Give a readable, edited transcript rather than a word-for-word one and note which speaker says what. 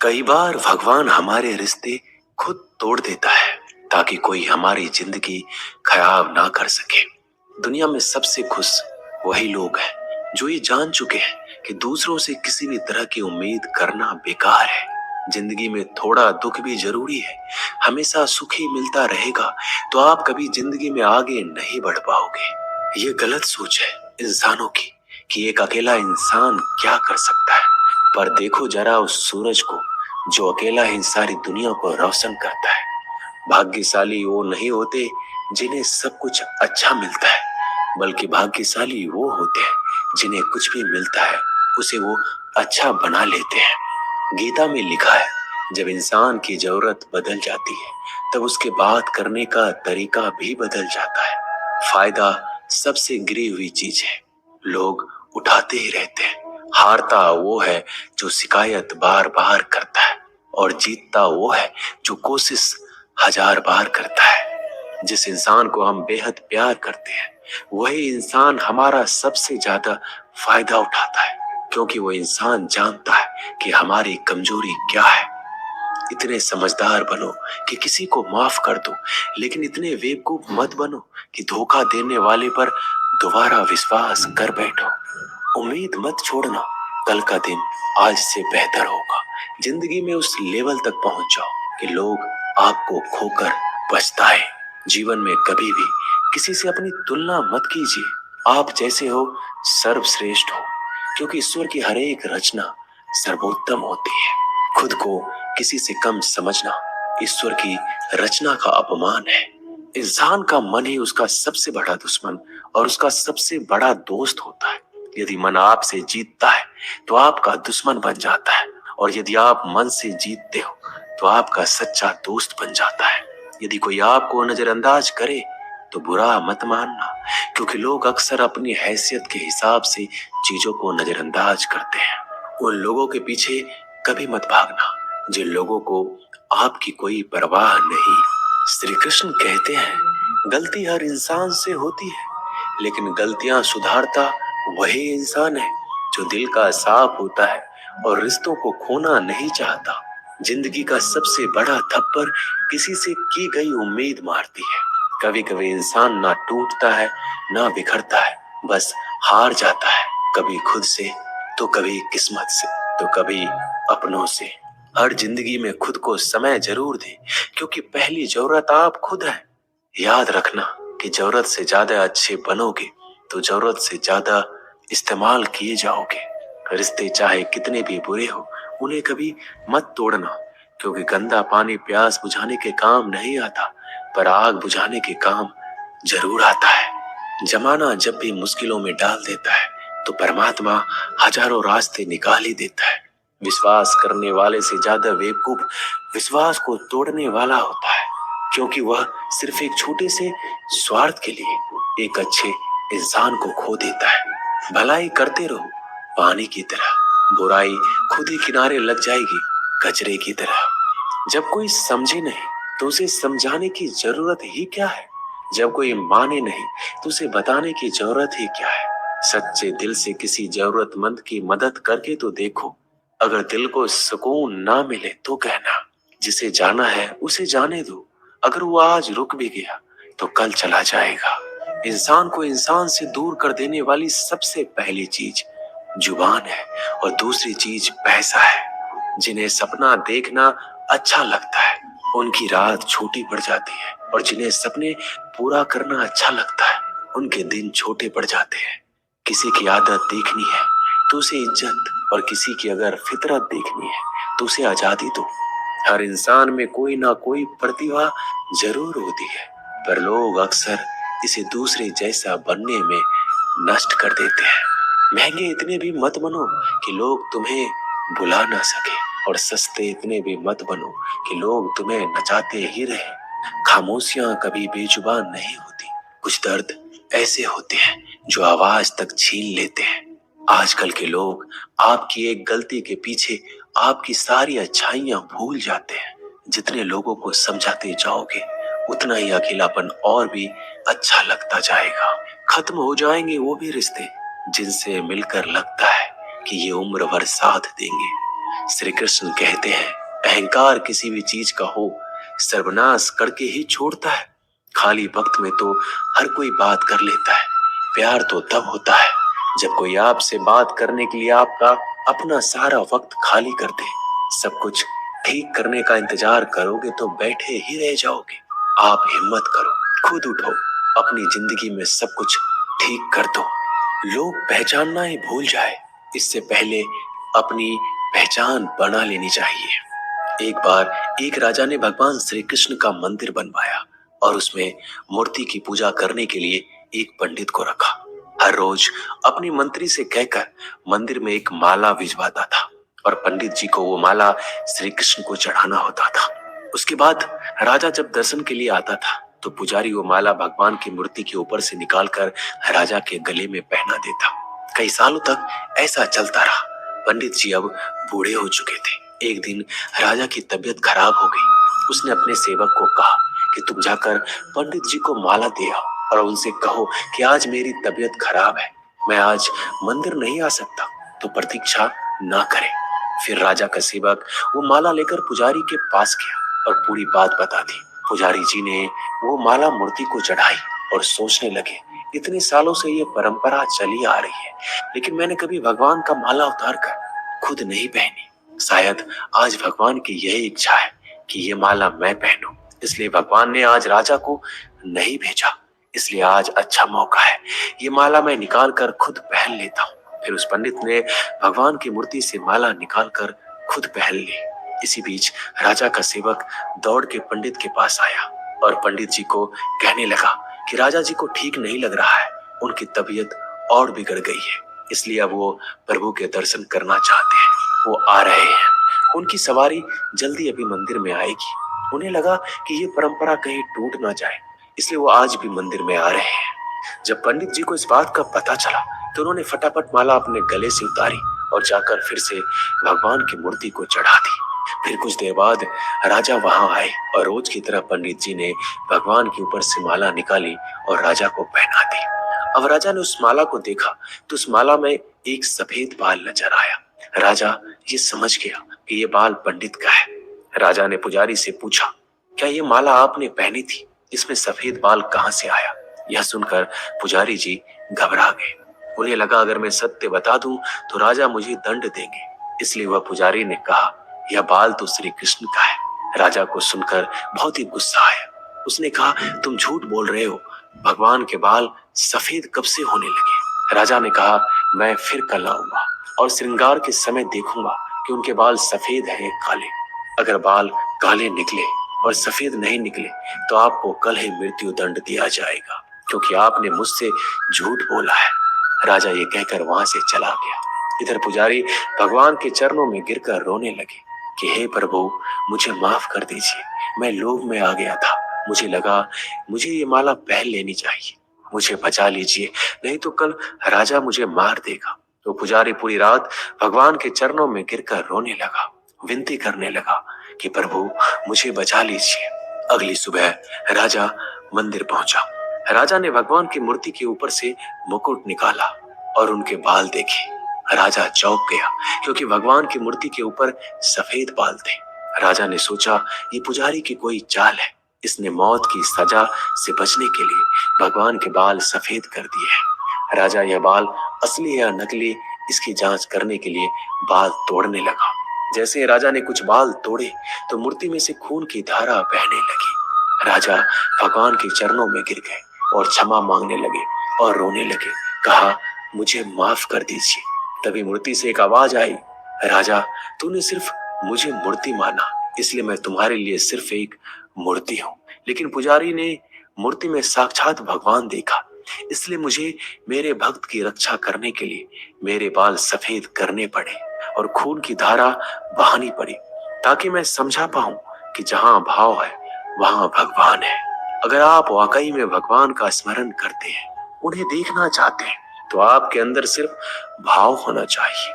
Speaker 1: कई बार भगवान हमारे रिश्ते खुद तोड़ देता है ताकि कोई हमारी जिंदगी खराब ना कर सके। दुनिया में सबसे खुश वही लोग हैं जो ये जान चुके हैं कि दूसरों से किसी भी तरह की उम्मीद करना बेकार है। जिंदगी में थोड़ा दुख भी जरूरी है। हमेशा सुख ही मिलता रहेगा तो आप कभी जिंदगी में आगे नहीं बढ़ पाओगे। ये गलत सोच है इंसानों की कि एक अकेला इंसान क्या कर सकता है। पर देखो जरा उस सूरज को जो अकेला ही सारी दुनिया को रोशन करता है। भाग्यशाली वो नहीं होते जिन्हें सब कुछ अच्छा मिलता है, बल्कि भाग्यशाली वो होते हैं जिन्हें कुछ भी मिलता है उसे वो अच्छा बना लेते हैं। गीता में लिखा है, जब इंसान की जरूरत बदल जाती है तब उसके बात करने का तरीका भी बदल जाता है। फायदा सबसे गिरी हुई चीज है, लोग उठाते ही रहते हैं। हारता वो है जो शिकायत बार बार करता है और जीतता वो है जो कोशिश हजार बार करता है। जिस इंसान को हम बेहद प्यार करते हैं वही इंसान हमारा सबसे ज्यादा फायदा उठाता है, क्योंकि वो इंसान जानता है कि हमारी कमजोरी क्या है। इतने समझदार बनो कि किसी को माफ कर दो, लेकिन इतने बेवकूफ मत बनो कि धोखा देने वाले पर दोबारा विश्वास कर बैठो। उम्मीद मत छोड़ना, कल का दिन आज से बेहतर होगा। जिंदगी में उस लेवल तक पहुंच जाओ कि लोग आपको खोकर पछताए। जीवन में कभी भी किसी से अपनी तुलना मत कीजिए। आप जैसे हो सर्वश्रेष्ठ हो, क्योंकि ईश्वर की हर एक रचना सर्वोत्तम होती है। खुद को किसी से कम समझना ईश्वर की रचना का अपमान है। इंसान का मन ही उसका सबसे बड़ा दुश्मन और उसका सबसे बड़ा दोस्त होता है। यदि मन आपसे जीतता है तो आपका दुश्मन बन जाता है, और यदि आप मन से जीतते हो तो आपका सच्चा दोस्त बन जाता है। यदि कोई आपको नजरअंदाज करे तो बुरा मत मानना, क्योंकि लोग अक्सर अपनी हैसियत के हिसाब से चीजों को नजरअंदाज करते हैं। उन लोगों के पीछे कभी मत भागना जिन लोगों को आपकी कोई परवाह नहीं। श्री कृष्ण कहते हैं, गलती हर इंसान से होती है, लेकिन गलतियां सुधारता वही इंसान है जो दिल का साफ होता है और रिश्तों को खोना नहीं चाहता। जिंदगी का सबसे बड़ा थप्पड़ किसी से की गई उम्मीद मारती है। कभी कभी इंसान ना टूटता है ना बिखरता है, बस हार जाता है, कभी खुद से तो कभी किस्मत से तो कभी अपनों से। हर जिंदगी में खुद को समय जरूर दें, क्योंकि पहली जरूरत आप खुद हैं। याद रखना कि जरूरत से ज्यादा अच्छे बनोगे तो जरूरत से ज्यादा इस्तेमाल किए जाओगे। रिश्ते चाहे कितने भी बुरे हो उन्हें कभी मत तोड़ना, क्योंकि गंदा पानी प्यास बुझाने के काम नहीं आता, पर आग बुझाने के काम जरूर आता है। जमाना जब भी मुश्किलों में डाल देता है तो परमात्मा हजारों रास्ते निकाल ही देता है। विश्वास करने वाले से ज्यादा बेवकूफ विश्वास को तोड़ने वाला होता है, क्योंकि वह सिर्फ एक छोटे से स्वार्थ के लिए एक अच्छे इंसान को खो देता है। भलाई करते रहो पानी की तरह, बुराई खुद ही किनारे लग जाएगी कचरे की तरह। जब कोई समझे नहीं तो उसे समझाने की जरूरत ही क्या है। जब कोई माने नहीं तो उसे बताने की जरूरत ही क्या है। सच्चे दिल से किसी जरूरतमंद की मदद करके तो देखो। अगर दिल को सुकून ना मिले तो कहना, जिसे जाना है उसे जाने दो। अगर वो आज रुक भी गया तो कल चला जाएगा। इंसान को इंसान से दूर कर देने वाली सबसे पहली चीज जुबान है और दूसरी चीज पैसा है। जिन्हें सपना देखना अच्छा लगता है उनकी रात छोटी पड़ जाती है, और जिन्हें सपने पूरा करना अच्छा लगता है उनके दिन छोटे पड़ जाते हैं। किसी की आदत देखनी है तो उसे इज्जत, और किसी की अगर फितरत देखनी है तो उसे आजादी दो। हर इंसान में कोई ना कोई प्रतिभा जरूर होती है, पर लोग अक्सर इसे दूसरे जैसा बनने में नष्ट कर देते हैं। महंगे इतने भी मत बनो कि लोग तुम्हें बुला ना सके, और सस्ते इतने भी मत बनो कि लोग तुम्हें नचाते ही रहे। खामोशियां कभी बेजुबान नहीं होती। कुछ दर्द ऐसे होते हैं जो आवाज तक छीन लेते हैं। आजकल के लोग आपकी एक गलती के पीछे आपकी सारी अच्छाइयां भूल जाते हैं। जितने लोगों को समझाते जाओगे उतना ही अकेलापन और भी अच्छा लगता जाएगा। खत्म हो जाएंगे वो भी रिश्ते जिनसे मिलकर लगता है कि ये उम्र भर साथ देंगे। श्री कृष्ण कहते हैं, अहंकार किसी भी चीज का हो सर्वनाश करके ही छोड़ता है। खाली वक्त में तो हर कोई बात कर लेता है, प्यार तो तब होता है जब कोई आपसे बात करने के लिए आपका अपना सारा वक्त खाली कर दे। सब कुछ ठीक करने का इंतजार करोगे तो बैठे ही रह जाओगे। आप हिम्मत करो, खुद उठो, अपनी जिंदगी में सब कुछ ठीक कर दो। लोग पहचानना ही भूल जाए, इससे पहले अपनी पहचान बना लेनी चाहिए। एक बार एक राजा ने भगवान श्री कृष्ण का मंदिर बनवाया और उसमें मूर्ति की पूजा करने के लिए एक पंडित को रखा। हर रोज अपनी मंत्री से कहकर मंदिर में एक माला भिजवाता था और पंडित जी को वो माला श्री कृष्ण को चढ़ाना होता था। उसके बाद राजा जब दर्शन के लिए आता था तो पुजारी वो माला भगवान की मूर्ति के ऊपर से निकालकर राजा के गले में पहना देता। कई सालों तक ऐसा चलता रहा। पंडित जी अब बूढ़े हो चुके थे। एक दिन राजा की तबीयत खराब हो गई। उसने अपने सेवक को कहा कि तुम जाकर पंडित जी को माला दे आओ और उनसे कहो कि आज मेरी तबीयत खराब है, मैं आज मंदिर नहीं आ सकता, तो प्रतीक्षा ना करें। फिर राजा का सेवक वो माला लेकर पुजारी के पास गया और पूरी बात बता दी। पुजारी जी ने वो माला मूर्ति को चढ़ाई और सोचने लगे, इतने सालों से ये परंपरा चली आ रही है, लेकिन मैंने कभी भगवान का माला उतार कर खुद नहीं पहनी। शायद आज भगवान की यही इच्छा है कि ये माला मैं पहनूं, इसलिए भगवान ने आज राजा को नहीं भेजा। इसलिए आज अच्छा मौका है, ये माला मैं निकाल कर खुद पहन लेता हूँ। फिर उस पंडित ने भगवान की मूर्ति से माला निकाल कर खुद पहन ली। इसी बीच राजा का सेवक दौड़ के पंडित के पास आया और पंडित जी को कहने लगा कि राजा जी को ठीक नहीं लग रहा है, उनकी तबीयत और बिगड़ गई है, इसलिए अब वो प्रभु के दर्शन करना चाहते हैं। वो आ रहे हैं, उनकी सवारी जल्दी अभी मंदिर में आएगी। उन्हें लगा कि ये परंपरा कहीं टूट ना जाए, इसलिए वो आज भी मंदिर में आ रहे हैं। जब पंडित जी को इस बात का पता चला तो उन्होंने फटाफट माला अपने गले से उतारी और जाकर फिर से भगवान की मूर्ति को चढ़ा दी। फिर कुछ देर बाद राजा वहां आए और रोज की तरह पंडित जी ने भगवान के ऊपर से माला निकाली और राजा को पहना दी। अब राजा ने उस माला को देखा तो उस माला में एक सफेद बाल नजर आया। राजा ये समझ गया कि ये बाल पंडित का है। राजा ने पुजारी से पूछा, क्या ये माला आपने पहनी थी? इसमें सफेद बाल कहां से आया? यह सुनकर पुजारी जी घबरा गए। उन्हें लगा अगर मैं सत्य बता दूं तो राजा मुझे दंड देंगे, इसलिए वह पुजारी ने कहा, यह बाल तो श्री कृष्ण का है। राजा को सुनकर बहुत ही गुस्सा आया। उसने कहा, तुम झूठ बोल रहे हो, भगवान के बाल सफेद कब से होने लगे? राजा ने कहा, मैं फिर कल आऊंगा और श्रृंगार के समय देखूंगा कि उनके बाल सफेद हैं या काले। अगर बाल काले निकले और सफेद नहीं निकले तो आपको कल ही मृत्यु दंड दिया जाएगा, क्योंकि आपने मुझसे झूठ बोला है। राजा ये कहकर वहां से चला गया। इधर पुजारी भगवान के चरणों में गिरकर रोने लगे कि हे प्रभु, मुझे माफ कर दीजिए, मैं लोभ में आ गया था, मुझे लगा मुझे ये माला पहन लेनी चाहिए, मुझे बचा लीजिए, नहीं तो कल राजा मुझे मार देगा। तो पुजारी पूरी रात भगवान के चरणों में गिरकर रोने लगा, विनती करने लगा कि प्रभु मुझे बचा लीजिए। अगली सुबह राजा मंदिर पहुंचा। राजा ने भगवान की मूर्ति के ऊपर से मुकुट निकाला और उनके बाल देखे। राजा चौंक गया क्योंकि भगवान की मूर्ति के ऊपर सफेद बाल थे। राजा ने सोचा ये पुजारी की कोई चाल है, इसने मौत की सजा से बचने के लिए भगवान के बाल सफेद कर दिए हैं। राजा यह बाल असली या नकली इसकी जांच करने के लिए बाल तोड़ने लगा। जैसे राजा ने कुछ बाल तोड़े तो मूर्ति में से खून की धारा बहने लगी। राजा भगवान के चरणों में गिर गए और क्षमा मांगने लगे और रोने लगे, कहा, मुझे माफ कर दीजिए। तभी मूर्ति से एक आवाज आई, राजा, तूने सिर्फ मुझे मूर्ति माना, इसलिए मैं तुम्हारे लिए सिर्फ एक मूर्ति हूँ। लेकिन पुजारी ने मूर्ति में साक्षात भगवान देखा, इसलिए मुझे मेरे भक्त की रक्षा करने के लिए मेरे बाल सफेद करने पड़े और खून की धारा बहानी पड़ी, ताकि मैं समझा पाऊं कि जहां भाव है वहां भगवान है। अगर आप वाकई में भगवान का स्मरण करते हैं, उन्हें देखना चाहते हैं, तो आपके अंदर सिर्फ भाव होना चाहिए।